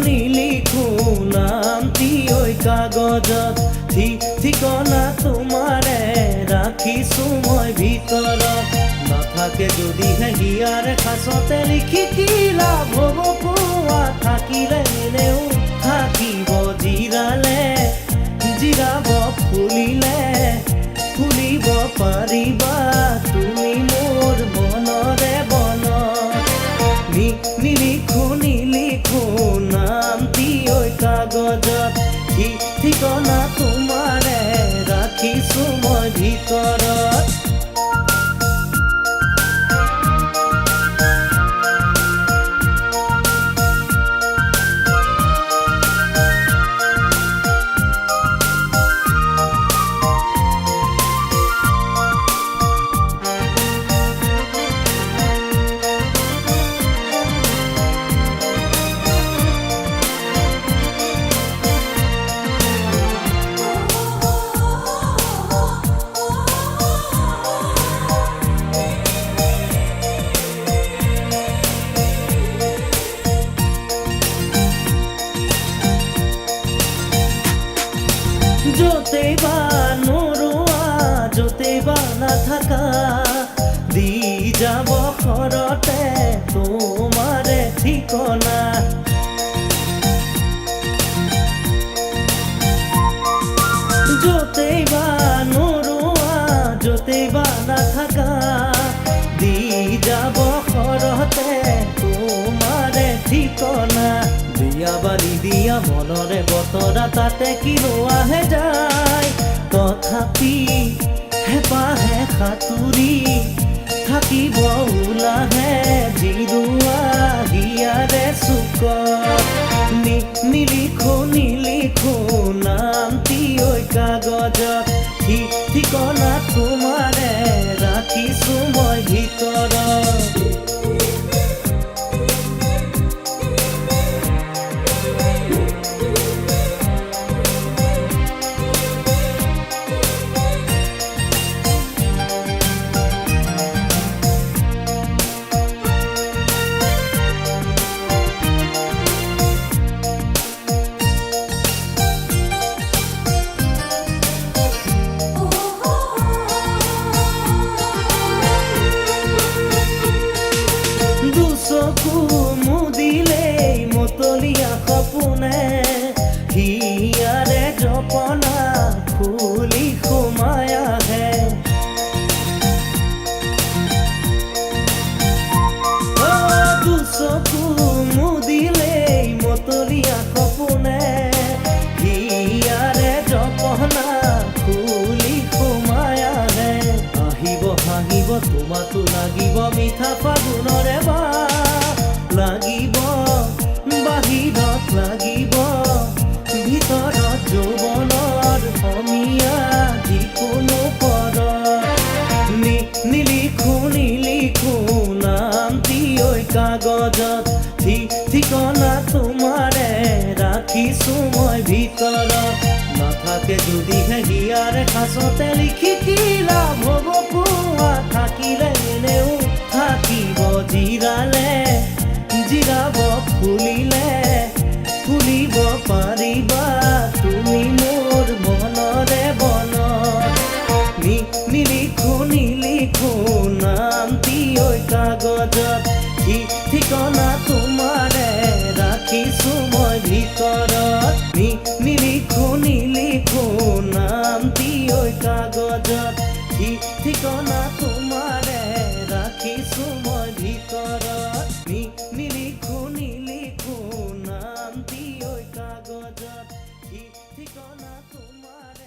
নিলিখো নামটি ওই কাগজত ঠিকনা তোমাৰে ৰাখিছো মই ভিতৰত নাথাকে যদিহে হিয়াৰ খাচতে লিখি কি লাভ হ'ব কোৱা থাকিলে এনেও থাকিব জিৰাব ফুলিব পাৰিবা তুমি মোৰ মনৰে বনত নিলিখো নামটি ওই কাগজত ঠিকনা তোমাৰে ৰাখিছো মই ভিতৰত য'তেই বা নোৰোৱা য'তেই বা নাথাকা দি যাব ঘৰতে তোমাৰে ঠিকনা য'তেই বা নোৰোৱা য'তেই বা নাথাকা দি যাব ঘৰতে তোমাৰে ঠিকনা দিয়া বালি দিয়া মনৰে বতৰা তাতে কি ৰোৱাহে যায় তথাপি হেপাহে সাঁতুৰি থাকিব ওলাহে জিৰোৱা হিয়াৰে চুকত নিলিখো নামটি ওই কাগজত ঠিকনা তোমাৰে ৰাখিছো মই ভিতৰত চকু মুদিলেই মতলীয়া সপোনে হিয়াৰে জপনা খুলি সোমাই আহে চকু মুদিলেই মতলীয়া সপোনে হিয়াৰে জপনা খুলি সোমাই আহে হাঁহিব তোমাতো লাগিব মিঠা ফাগুনৰে লাগিব বাহিৰত লাগিব ভিতৰত যৌৱনৰ অমিয়া যিকোনো পৰত নিলিখো নামটি ওই কাগজত ঠিকনা তোমাৰে ৰাখিছো মই ভিতৰত নাথাকে যদিহে হিয়াৰ খাচতে লিখি কি লাভ হ'ব কোৱা থাকিলে এনেও থাকিব জিৰাব ফুলিব পাৰিবা তুমি মোৰ মনৰে বনত নিলিখো নামটি ওই কাগজত ঠিকনা তোমাৰে ৰাখিছো মই ভিতৰত নিলিখো নামটি ওই কাগজত ঠিকনা তোমাৰে ৰাখিছো মই ভিতৰত নিলিখো নামটি ওই কাগজত ঠিকনা তোমাৰে